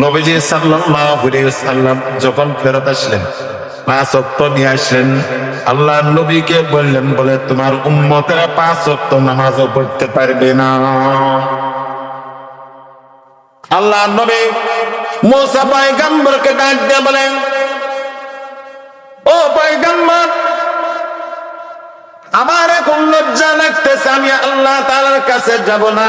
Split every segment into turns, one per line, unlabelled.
নবীজি সাল্লাল্লাহু আলাইহি ওয়াসাল্লাম যখন ফেরত আসলেন, 5 ওয়াক্ত নিয়ে আসলেন, আল্লাহর নবীকে বললেন, বলে তোমার উম্মতেরা 5 ওয়াক্ত নামাজও পড়তে পারবে না। আল্লাহর নবী মুসা পয়গম্বরকে ডাক দিয়ে বলেন, ও পয়গম্বর, আমার এখন লজ্জা লাগতেছে, আমি আল্লাহ তাআলার কাছে যাব না।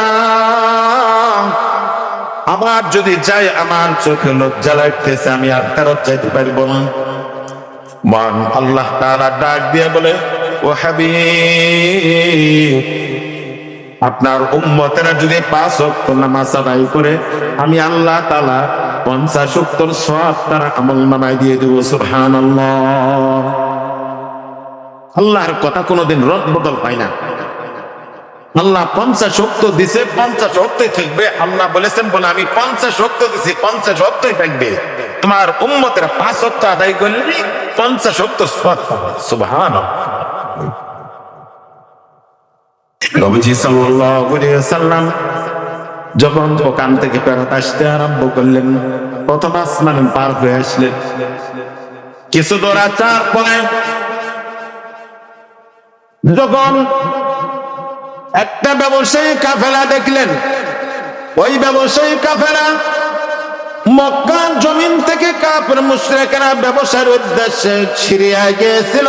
আমার যদি যাই, আমার চোখে লজ্জা লাগতেছে, আমি আর ফেরত যাইতে পারবো না। মান আল্লাহ তাআলা ডাক দিয়ে বলে, ও হাবিব, আপনার উম্মতেরা যদি 5 ওয়াক্ত নামাজ আদায় করে, আমি আল্লাহ তাআলা 50 ওয়াক্তের সওয়াব তার আমলনামায় দিয়ে দেব। সুবহানাল্লাহ। আল্লাহর কথা কোনোদিন রদ বদল হয় না। আল্লাহ 50 ওয়াক্ত দিছে, 50 ওয়াক্তই থাকবে। আল্লাহ বলেছেন, বলে আমি 50 ওয়াক্ত দিছি, 50 ওয়াক্তই থাকবে। তোমার উম্মতেরা 5 ওয়াক্ত আদায় করলে 50 ওয়াক্ত সওয়াব পাবে। সুবহানাল্লাহ। নবীজি সাল্লাল্লাহু আলাইহি ওয়াসাল্লাম যখন ওখান থেকে ফেরত আসতে আরম্ভ করলেন, প্রথম আসমানে পার হয়ে আসলেন। কিছু দূর আসার পরে যখন একটা ব্যবসায়ী কাফেলা দেখলেন, ওই ব্যবসায়ী কাফেলা মক্কা জমিন থেকে কাফের মুশরিকরা ব্যবসার উদ্দেশ্যে সিরিয়ায় গিয়েছিল।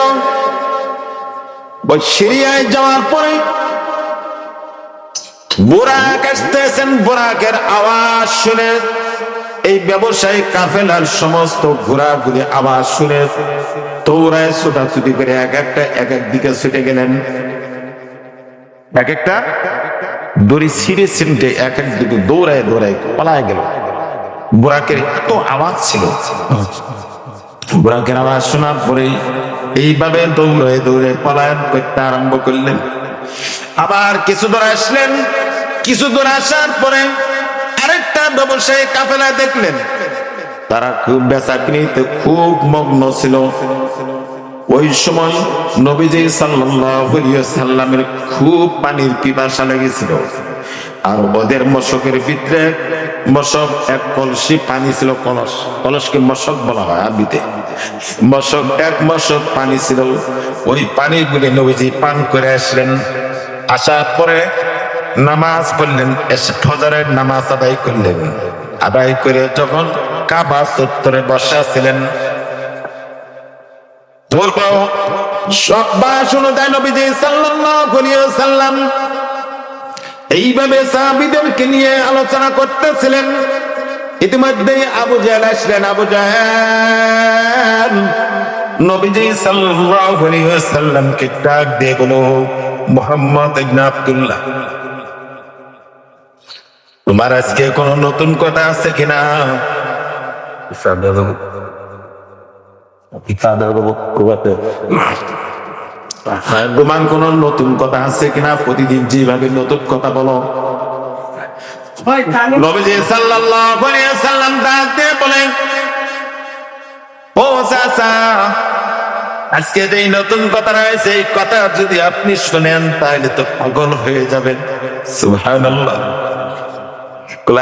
ওই সিরিয়ায় যাওয়ার পরে বুরাক আসতেছেন, বুরাকের আওয়াজ শুনে এই ব্যবসায়ী কাফেলার সমস্ত ঘোরাঘুরি আওয়াজ শুনে দৌড়ায় ছোটাছুটি করে এক এক দিকে ছুটে গেলেন। এক একটা দড়ি ছিঁড়ে ছিঁড়ে এক দিকে দৌড়ায় দৌড়ায় পালায় গেল। বুরাকের এত আওয়াজ ছিল, বুরাকের আওয়াজ শোনার পরে এইভাবে দৌড়ে দৌড়ে পলায়ন করতে আরম্ভ করলেন। আবার কিছু দূর আসলেন, কিছু দূর আসার পরে আরেকটা ব্যবসায়ী কাফেলা দেখলেন। তারা খুব বেচাকিনিতে খুব মগ্ন ছিল। ওই সময় নবীজি সাল্লাল্লাহু আলাইহি ওয়াসাল্লামের খুব পানির পিপাসা লেগেছিল। আর ওদের মশকের ভিতরে, মশক এক কলসি পানি ছিল। কলসকে মশক বলা হয় আরবিতে। মশক, এক মশক পানি ছিল। ওই পানিগুলি নবীজি পান করে আসলেন। আসার পরে নামাজ পড়লেন, ফজরের নামাজ আদায় করলেন। আদায় করে যখন কাবা চত্বরে বসা ছিলেন, বলবো সব্বাস অনুযায়ী নবীজি সাল্লাল্লাহু আলাইহি ওয়াসাল্লাম এইভাবে সাহাবীদেরকে নিয়ে আলোচনা করতেছিলেন। ইতিমধ্যে আবু জাহেল আসলেন। আবু জাহেল নবীজি সাল্লাল্লাহু আলাইহি ওয়াসাল্লামকে ডাক দিয়ে বলল, মুহাম্মদ ইবনে আব্দুল্লাহ, তোমার আজকে কোনো নতুন কথা আছে কিনা? তোমার কোন নতুন কথা আছে কিনা? প্রতিদিন যেভাবে নতুন কথা বলো। নবীজি সাল্লাল্লাহু আলাইহি ওয়াসাল্লাম ডাক দিয়ে বলেন, ও চাচা, আজকে যে নতুন কথা রয়েছে, এই কথা যদি আপনি শুনেন তাহলে তো পাগল হয়ে যাবেন। সুবহানাল্লাহ।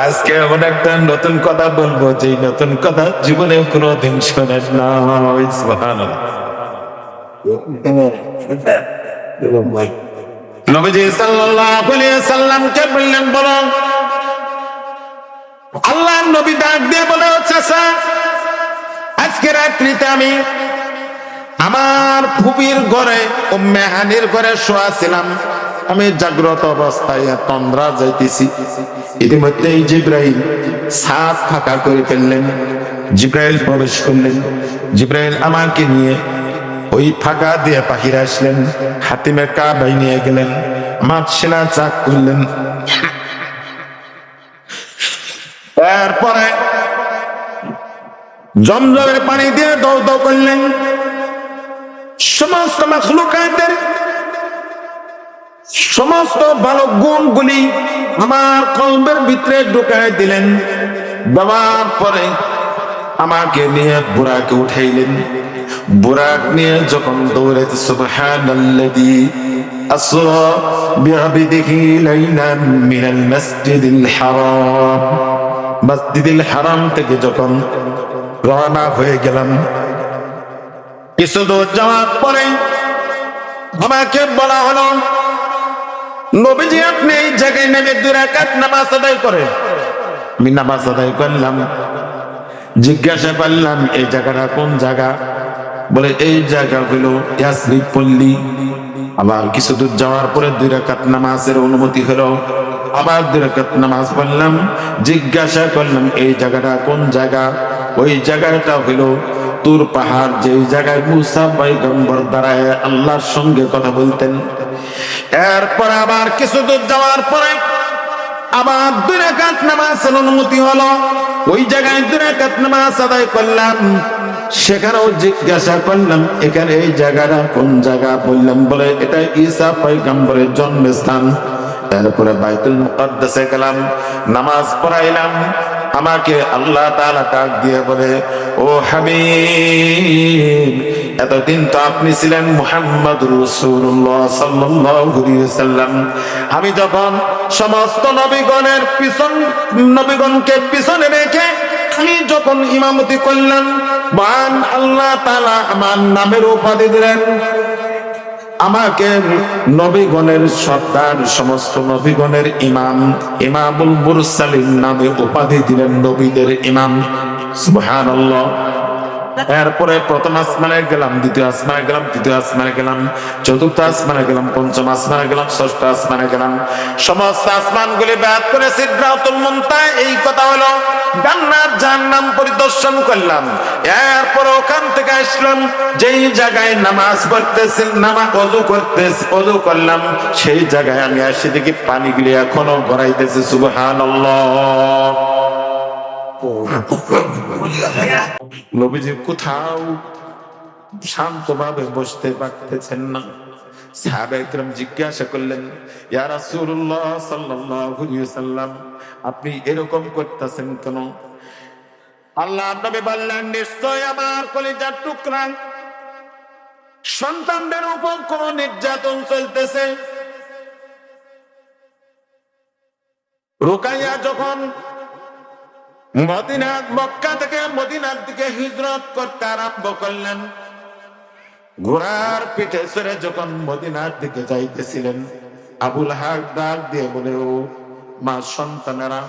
আজকে এমন একটা নতুন কথা বলবো, যে নতুন কথা জীবনেও কোনোদিন শোনেন না। সুবহানাল্লাহ। নবীজি সাল্লাল্লাহু আলাইহি ওয়াসাল্লামকে বললেন, বলো। আল্লাহর নবী ডাক দিয়ে বলে, চাচা, আজকে রাত্রিতে আমি আমার ফুপির ঘরে, উম্মে হানির ঘরে শোয়া ছিলাম। আমি জাগ্রত অবস্থায় তন্দ্রা যাইতেছি। ইতিমধ্যে জিব্রাইল ছাদ ফাঁকা করে ফেললেন। জিব্রাইল প্রবেশ করলেন। জিব্রাইল আমাকে নিয়ে ওই ফাঁকা দিয়ে বাহিরে আসলেন। হাতিমে কাবায় নিয়ে গেলেন। আমার সেনা চাক করলেন। এরপরে জমজমের পানি দিয়ে দৌ দৌ করলেন। সমস্ত মাখলুকাতের সমস্ত ভালো গুণগুলি আমার কলবের ভিতরে ঢুকায় দিলেন। দেওয়ার পরে আমাকে নিয়ে বুরাকে উঠাইলেন। বুরাক নিয়ে যখন দৌড়াইতে, সুবহানাল্লাযী আসরা বিআবদিহি লাইলাম মিনাল মাসজিদিল হারাম মসজিদুল হারাম থেকে যখন রওনা হয়ে গেলাম, কিছু দূর যাওয়ার পরে আমাকে বলা হলো, নবীজি আপনি এই জায়গায় নেমে 2 রাকাত নামাজ আদায় করেন। আমি নামাজ আদায় করলাম। জিজ্ঞাসা করলাম এই জায়গাটা কোন জায়গা? বলে এই জায়গা হলো ইয়াসরিব পল্লী। আবার কিছু দূর যাওয়ার পরে 2 রাকাত নামাজের অনুমতি হলো। আবার 2 রাকাত নামাজ পড়লাম। জিজ্ঞাসা করলাম এই জায়গাটা কোন জায়গা? ওই জায়গাটা হলো তুর পাহাড়, যেই জায়গায় মুসা পয়গম্বর দাঁড়ায় আল্লাহর সঙ্গে কথা বলতেন। এরপর আবার কিছু দূর যাওয়ার পরে আবার 2 রাকাত নামাজের অনুমতি হলো। ওই জায়গায় 2 রাকাত নামাজ আদায় করলাম। সেখানেও জিজ্ঞাসা করলাম এখানে এই জায়গাটা কোন জায়গা? বললাম বলে এটা ঈসা পয়গম্বরের জন্মস্থান। তারপরে বাইতুল মুকাদ্দাসে গেলাম, নামাজ পড়াইলাম। আমাকে আল্লাহ তাআলা ডাক দিয়ে বলে, ও হাবিব, এতদিন তো আপনি ছিলেন মুহাম্মদুর রাসূলুল্লাহ সাল্লাল্লাহু আলাইহি ওয়াসাল্লাম। আমি যখন সমস্ত নবীগণকে পিছনে রেখে আমি যখন ইমামতি করলাম, মহান আল্লাহ তাআলা আমার নামের উপাধি দিলেন। আমাকে নবীগণের সর্দার, সমস্ত নবীগণের ইমাম, ইমামুল মুরসালিন নামে উপাধি দিলেন, নবীদের ইমাম। সুবহানাল্লাহ। এরপরে প্রথম আসমানে গেলাম, দ্বিতীয় আসমানে গেলাম, তৃতীয় আসমানে গেলাম, চতুর্থ আসমানে গেলাম, পঞ্চম আসমানে গেলাম, ষষ্ঠ আসমানে গেলাম। সমস্ত আসমানগুলি ব্যাত করে সিদরাতুল মুনতাহা, এই কথা হলো জান্নাত জাহান্নাম পরিদর্শন করলাম। এরপর ওখান থেকে আসলাম যেই জায়গায় নামাজ পড়তেছি, ওযু করলাম, সেই জায়গায় আমি এসে দেখি পানিগুলি এখনো গড়াইতেছে। সুবহানাল্লাহ। নবীজি কোথাও শান্তভাবে বসতে পারতেছেন না। সাহাবায়ে কেরাম জিজ্ঞাসা করলেন, ইয়া রাসূলুল্লাহ সাল্লাল্লাহু আলাইহি ওয়াসাল্লাম, আপনি এরকম করতেছেন কেন? আল্লাহর নবী বললেন, নিশ্চয় আমার কলিজার টুকরা সন্তানদের উপর কোন নির্যাতন চলতেছে। রুকাইয়া যখন মক্কা থেকে মদিনার দিকে হিজরত করতে আরম্ভ করলেন, ঘোড়ার পিঠে চড়ে যখন মদিনার দিকে যাইতেছিলেন, আবু লাহাব ডাক দিয়ে বলে, ও মা সন্তানেরা,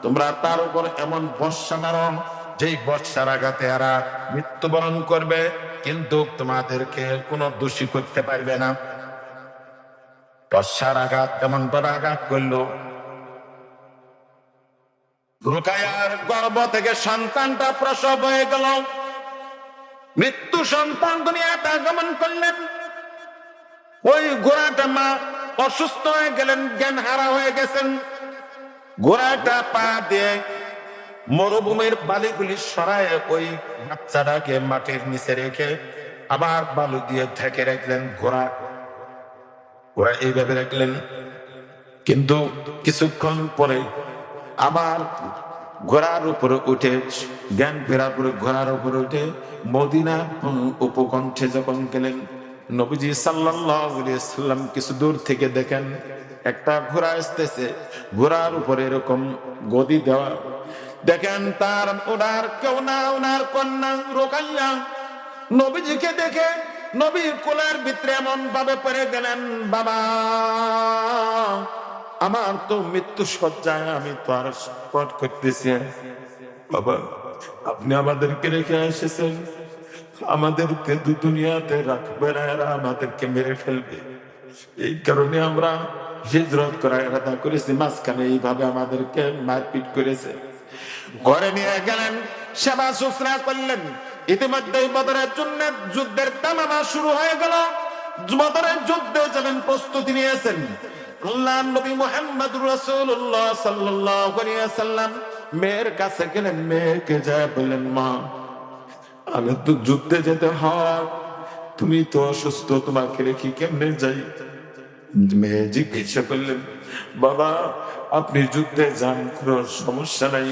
তোমরা তার উপর এমন বর্ষা মারো যেই বর্ষার আঘাতে এরা মৃত্যুবরণ করবে, কিন্তু তোমাদেরকে কোনো দোষী করতে পারবে না। বর্ষার আঘাত এমন বড় আঘাত করলো, রুকায়ার গর্ভ থেকে সন্তানটা প্রসব হয়ে গেল। মৃত্যু সন্তান দুনিয়াতে আগমন করলেন। ওই ঘোড়াটা মা অসুস্থ হয়ে গেলেন, জ্ঞান হারা হয়ে গেছেন। ঘোড়াটা পা দিয়ে মরুভূমির বালিগুলি সরায় ওই বাচ্চাটাকে মাটির নিচে রেখে আবার বালু দিয়ে ঢেকে রাখলেন। ঘোড়া এইভাবে রাখলেন। কিন্তু কিছুক্ষণ পরে আবার ঘোড়ার উপরে উঠে, জ্ঞান ফেরার পরে ঘোড়ার উপরে উঠে মদিনা উপকণ্ঠে যখন গেলেন, নবীজি সাল্লাল্লাহু আলাইহি ওয়াসাল্লাম কিছু দূর থেকে দেখেন একটা ঘোড়া আসতেছে, ঘোড়ার উপরে এরকম গদি দেওয়া। দেখেন তার ওনার কেউ না, ওনার কন্যা রুকাইয়া নবীজিকে দেখে নবীর কোলের ভিতরে এমন ভাবে পড়ে গেলেন, বাবা আমার তো মৃত্যু সজ্জায়, আমি তো আর পট করতেছি। বাবা আপনি আমাদেরকে রেখে এসেছেন, আমাদেরকে দুনিয়াতে রাখবে না, এরা আমাদেরকে মেরে ফেলবে। এই কারণে আমরা হিজরত করার ইরাদা করেছি। মাঝখানে এইভাবে আমাদেরকে মারপিট করেছে। ঘরে নিয়ে গেলেন, সেবা শুশ্রূষা করলেন। ইতিমধ্যে বদরের জন্য যুদ্ধের তামামা শুরু হয়ে গেল। বদরের যুদ্ধে যাবেন প্রস্তুতি নিয়েছেন। আল্লাহর নবী মুহাম্মদুর রাসূলুল্লাহ সাল্লাল্লাহু আলাইহি ওয়াসাল্লাম মেয়ের কাছে গেলেন, মেয়েকে যায় বললেন, মা আমি তো যুদ্ধে যেতে হয়, তুমি তো অসুস্থ, তোমাকে রেখে কেমনে যাই? মেয়ে জিজ্ঞাসা করলেন, বাবা আপনি যুদ্ধে যান, কোনো সমস্যা নাই,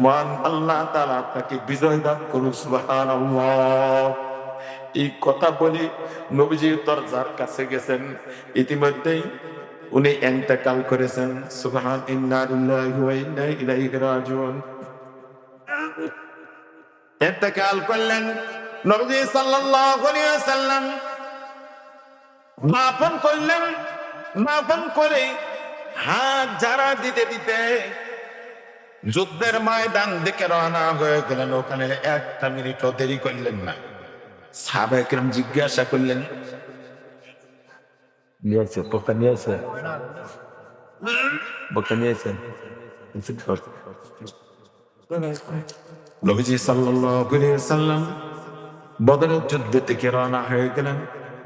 মহান আল্লাহ তাআলা আপনাকে বিজয় দান করুন। সুবহানাল্লাহ। এই কথা বলে নবীজি দরজার কাছে গেছেন। ইতিমধ্যেই উনি ইন্তেকাল করেছেন। সুবহান ইন্না লিল্লাহি ওয়া ইন্না ইলাইহি রাজিউন। ইন্তেকাল করলেন। নবী সাল্লাল্লাহু আলাইহি ওয়াসাল্লাম দাফন করলেন। দাফন করে হাত ঝাড়া দিতে দিতে যুদ্ধের ময়দান দিকে রওনা হয়ে গেলেন। ওখানে একটা মিনিটও দেরি করলেন না। সাহাবায়ে কেরাম জিজ্ঞাসা করলেন, নিয়েছে বোকা নিয়েছে বোকা নিয়েছেন? নবীজি সাল্লাল্লাহু আলাইহি ওয়াসাল্লাম বদরের যুদ্ধ থেকে রওনা হয়ে গেলেন।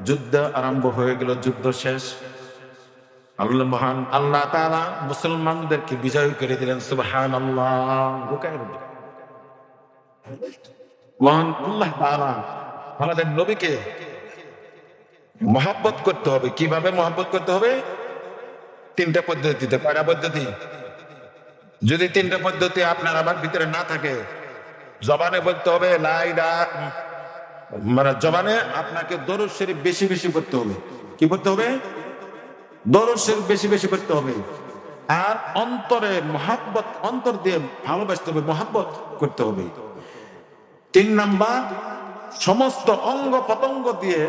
যুদ্ধ আরম্ভ হয়ে গেল, যুদ্ধ শেষ। আল্লাহ মহান আল্লাহ তাআলা মুসলমানদেরকে বিজয় করে দিলেন। সুবহানাল্লাহ। মহান আল্লাহ তাআলা আমাদের নবীকে মহব্বত করতে হবে। কিভাবে মহব্বত করতে হবে? তিনটা পদ্ধতিতে। কয়টা পদ্ধতি? যদি তিনটা পদ্ধতি আপনার আমার ভিতরে না থাকে, জবানে বলতে হবে লা ইলাহা, মানে জবানে আপনাকে দরুদ শরীফ বেশি বেশি পড়তে হবে। কি পড়তে হবে? দরুদ শরীফ বেশি বেশি পড়তে হবে। আর অন্তরে মহব্বত, অন্তর দিয়ে ভালোবাসতে হবে, মহব্বত করতে হবে। 3 নাম্বার, সমস্ত অঙ্গ প্রত্যঙ্গ দিয়ে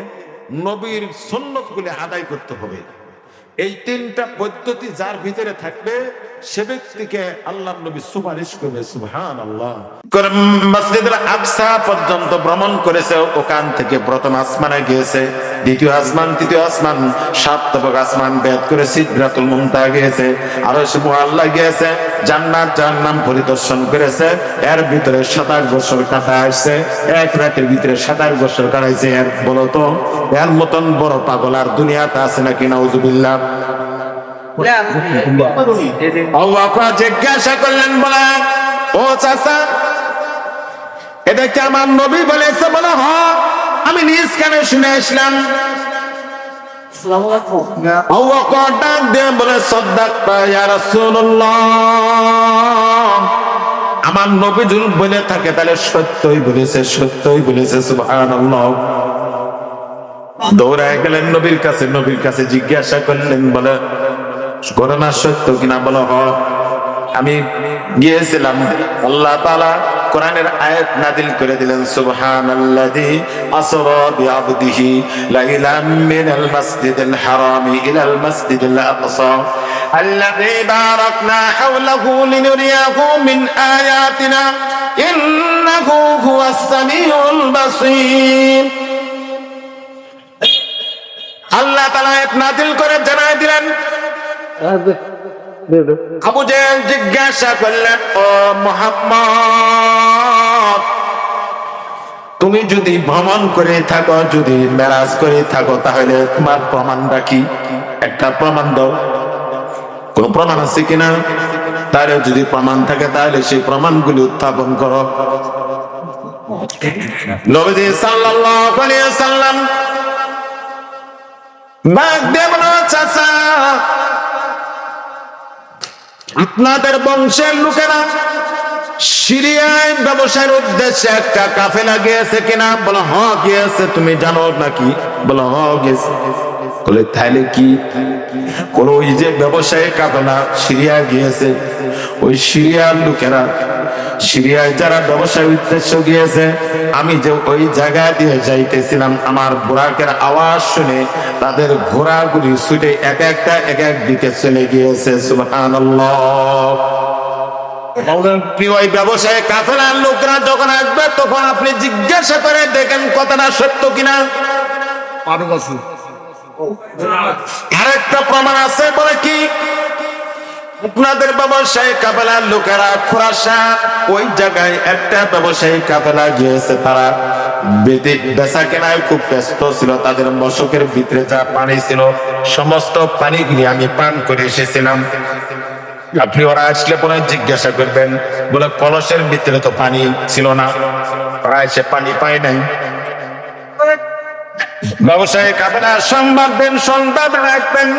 নবীর সুন্নতগুলি আদায় করতে হবে। এই তিনটা পদ্ধতি যার ভিতরে থাকবে সে ব্যক্তিকে আল্লাহর নবী সুপারিশ করবে। সুবহানাল্লাহ। মসজিদুল আকসা পর্যন্ত ভ্রমণ করেছে। ওখান থেকে প্রথম আসমানে গিয়েছে, দ্বিতীয় আসমান, তৃতীয় আসমান, 7 তবক আসমান বেদ করে সিদরাতুল মুনতাহা গিয়েছে, আরশ মুআল্লা গিয়েছে, জান্নাত জাহান্নাম পরিদর্শন করেছে। এর ভিতরে 27 বছর কাটা আসছে। এক রাতের ভিতরে 27 বছর কাটাইছে। এর বলতো এর মতন বড় পাগল আর দুনিয়াতে আছে নাকি? নাউজুবিল্লাহ। জিজ্ঞাসা করলেন, বলে ও চাচা, এটা কি আমার নবী বলেছে? বলে হ্যাঁ, আমি নিজ কানে শুনে আসলাম। ডাক দিয়ে বলে, সাদাক্তা ইয়া রাসূলুল্লাহ, আমার নবী যদি বলে থাকে তাহলে সত্যই বলেছে, সত্যই বলেছে। সুবহানাল্লাহ। দৌড়ায় গেলেন নবীর কাছে। নবীর কাছে জিজ্ঞাসা করলেন, বলে ঘটনা সত্য কিনা? বলো হ, আমি গিয়েছিলাম। আল্লাহ তাআলা কোরআনের আয়াত নাযিল করে দিলেন, সুবহানাল্লাযী আসরা বিআবদিহি লাইলাম মিনাল মাসজিদিল হারামি ইলাল মাসজিদিল আকসা আল্লাযী বারাকনা হাওলাহু লিনুরিয়াহু মিন আয়াতিনা ইন্নাহু হুয়াস সামিউল বাসীর। আল্লাহ তাআলা আয়াত নাযিল করে জানায় দিলেন। আবু জাহেল জিজ্ঞাসা করলেন, ও মুহাম্মদ, তুমি যদি ভ্রমণ করে থাকো, যদি মেরাজ করে থাকো, তাহলে তোমার প্রমাণটা কি? একটা প্রমাণ দাও। কোন প্রমাণ আছে কিনা? তাহলে যদি প্রমাণ থাকে তাহলে সেই প্রমাণগুলি উত্থাপন করো। নবী সাল্লাল্লাহু আলাইহি ওয়াসাল্লাম বাগ দিয়ে বলল, চাচা, আপনাদের বংশের লোকেরা সিরিয়ায় ব্যবসার উদ্দেশ্যে একটা কাফেলা গিয়েছে কিনা? বলো হ্যাঁ গিয়েছে। তুমি জানো নাকি? বলো হ্যাঁ গেছে। বলে তাহলে কি? কোন ওই যে ব্যবসায়ী কাফেলা সিরিয়া গিয়েছে, ওই সিরিয়ার লোকেরা, সিরিয়ায় যারা ব্যবসায় উদ্দেশ্য গিয়েছে, আমি যে ওই জায়গা দিয়ে যাইতেছিলাম, আমার বুরাকের আওয়াজ শুনে তাদের ঘোড়াগুলি ছুটে এক একটা এক এক দিকে চলে গিয়েছে। সুবহানাল্লাহ। ওই ব্যবসায়ী কাফেলার লোকরা যখন আসবে তখন আপনি জিজ্ঞাসা করে দেখেন কথাটা সত্য কিনা। আরেকটা প্রমাণ আছে। বলে কি? আপনাদের ব্যবসায়ী কাফেলার লোকেরা খোরাসান, ওই জায়গায় একটা ব্যবসায়ী কাফেলা গিয়েছে। তারা বেচা কেনায় খুব ব্যস্ত ছিল। তাদের মশকের ভিতরে যা পানি ছিল সমস্ত পানিগুলি আমি পান করে এসেছিলাম। আপনি ওরা আসলে পরে জিজ্ঞাসা করবেন, বলে কলসের ভিতরে তো পানি ছিল না, ওরা এসে পানি পায় নাই। ব্যবসায়ী কাফেলা সংবাদ দেন, সংবাদ রাখবেন।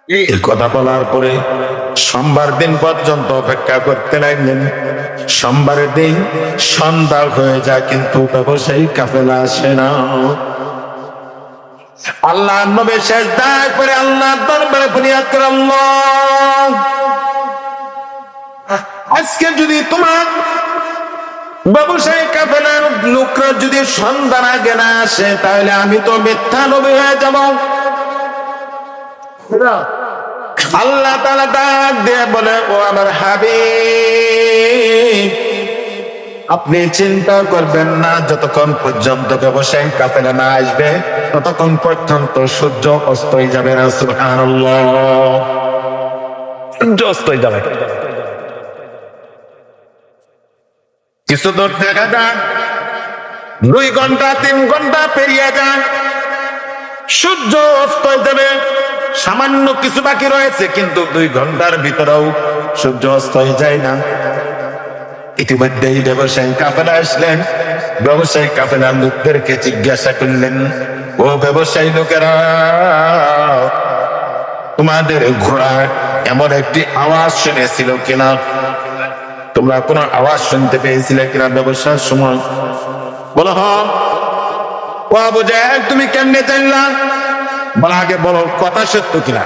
এই কথা বলার পরে সোমবার দিন পর্যন্ত অপেক্ষা করতে লাগলেন। সোমবারের দিন সন্ধ্যা হয়ে যায়, কিন্তু ব্যবসায়ী কাফেলা আসে না। আল্লাহ নবী সিজদা করে আল্লাহর দরবারে ফরিয়াদ করে, আল্লাহ আজকে যদি তোমার ব্যবসায়ী কাফেলার লোকরা যদি সন্ধান আগে না আসে, তাহলে আমি তো মিথ্যা নবী হয়ে যাব। আল্লাহ তাআলা ডাক দিয়ে বলে, ও আমার হাবিব, আপনি চিন্তা করবেন না, যতক্ষণ পর্যন্ত ব্যবসায়ী কাফেলা না আসবে ততক্ষণ পর্যন্ত সূর্য অস্ত হয়ে যাবে না। সুবহানাল্লাহ, সূর্য অস্ত হয়ে যাবে। কিছু দূর দেখা যান, 2 ঘন্টা 3 ঘন্টা পেরিয়ে যান, সূর্য অস্ত হয়ে যাবে। সামান্য কিছু বাকি রয়েছে, কিন্তু 2 ঘন্টার ভিতরেও সূর্য অস্ত হয়ে যায় না। ইতিমধ্যেই ব্যবসায়ী কাফেলা আসলেন। ব্যবসায়ী কাফেলার লোকদেরকে জিজ্ঞাসা করলেন, ও ব্যবসায়ী লোকেরা, তোমাদের ঘোড়া এমন একটি আওয়াজ শুনেছিল কিনা? তোমরা কোন আওয়াজ শুনতে পেয়েছিলে কিনা ব্যবসার সময়? বলো হ্যাঁ। ও আবু জাহেল, তুমি কেমনে জানলা? বলা, আগে বলো কথা সত্য কিনা।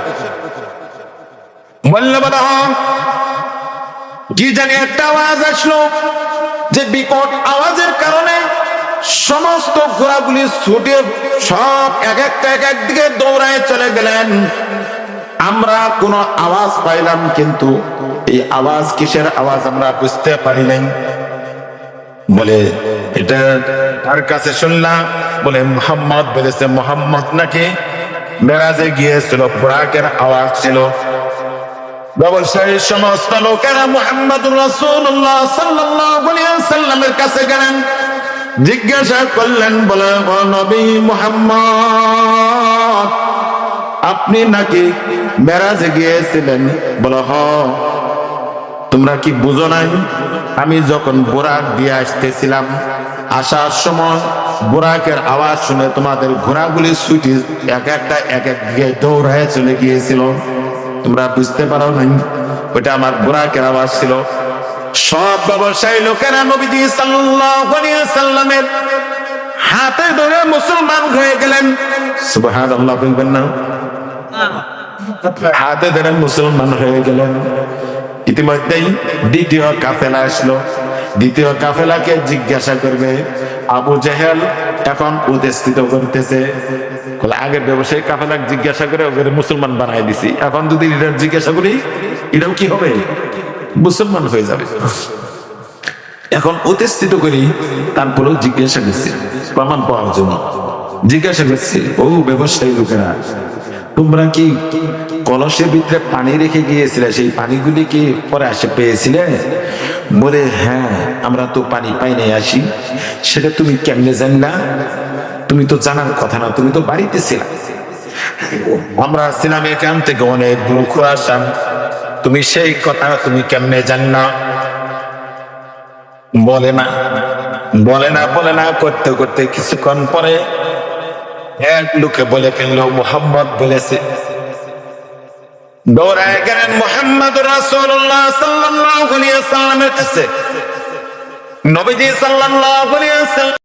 বললে, বলো হ্যাঁ। কি জানি একটা আওয়াজ আসলো, যে বিকট আওয়াজের কারণে সমস্ত ঘোড়াগুলি ছুটে সব এক একটা এক একদিকে দৌড়ায় চলে গেলেন। আমরা কোনো আওয়াজ পাইলাম, কিন্তু এই আওয়াজ কিসের আওয়াজ আমরা বুঝতে পারি নাই। বলে, এটা তার কাছে শুনলাম। বলে, মুহাম্মদ বলেছে। মুহাম্মদ নাকি মেরাজে গিয়েছিল, বুরাকের আওয়াজ ছিল। ব্যবসায়ীর সমস্ত লোকেরা মুহাম্মদুর রাসূলুল্লাহ সাল্লাল্লাহু আলাইহি ওয়াসাল্লামের কাছে গেলেন, জিজ্ঞাসা করলেন, বলে, ও নবী মুহাম্মদ, আপনি নাকি মেরাজে গিয়েছিলেন? বলো হ্যাঁ। তোমরা কি বুঝো নাই? আমি যখন বুরাক দিয়ে আসতেছিলাম, আসার সময় বুরাকের আওয়াজ শুনে তোমাদের ঘোড়াগুলি ছুটি এক একটা এক এক দিকে দৌড়ায় চলে গিয়েছিল। তোমরা বুঝতে পারো নাই? ওটা আমার বুরাকের আওয়াজ ছিল। সব ব্যবসায়ী লোকেরা নবীজি সাল্লাল্লাহু আলাইহি ওয়াসাল্লামের হাতে ধরে মুসলমান হয়ে গেলেন। সুবহানাল্লাহ বলবেন না? হাতে ধরে মুসলমান হয়ে গেলেন। ইতিমধ্যেই দ্বিতীয় কাফেলা আসলো। দ্বিতীয় কাফেলাকে জিজ্ঞাসা করবে, আবু জেহেল এখন উপস্থিত করতেছে। আগের ব্যবসায়ী কাফেলা জিজ্ঞাসা করে ওকে মুসলমান বানাই দিছি, এখন যদি এটা জিজ্ঞাসা করি, এটাও কি হবে? মুসলমান হয়ে যাবে। এখন উপস্থিত করি, তারপরেও জিজ্ঞাসা করছি প্রমাণ পাওয়ার জন্য। জিজ্ঞাসা করছি, ও ব্যবসায়ী লোকেরা, তোমরা কি কলসের ভিতরে পানি রেখে গিয়েছিলে? সেই পানিগুলি কি পরে আসে পেয়েছিলে? বলে, হ্যাঁ, আমরা তো পানি পাই নাই আসি। সেটা তুমি কেমনে জানলা? তুমি তো জানার কথা না, তুমি তো বাড়িতে ছিলা। আমরা ছিলাম এখান থেকে অনেক দূর খোরাসান, তুমি সেই কথা তুমি কেমনে জানলা? বলে না বলে না বলে না করতে করতে কিছুক্ষণ পরে এক লোকে বলে ফেললো, মুহাম্মদ বলেছে। দৌড়ায় গেলেন মুহাম্মদুর রাসূলুল্লাহ সাল্লাল্লাহু আলাইহি ওয়াসাল্লামের কাছে। নবীজি সাল্লাল্লাহু আলাইহি ওয়াসাল্লাম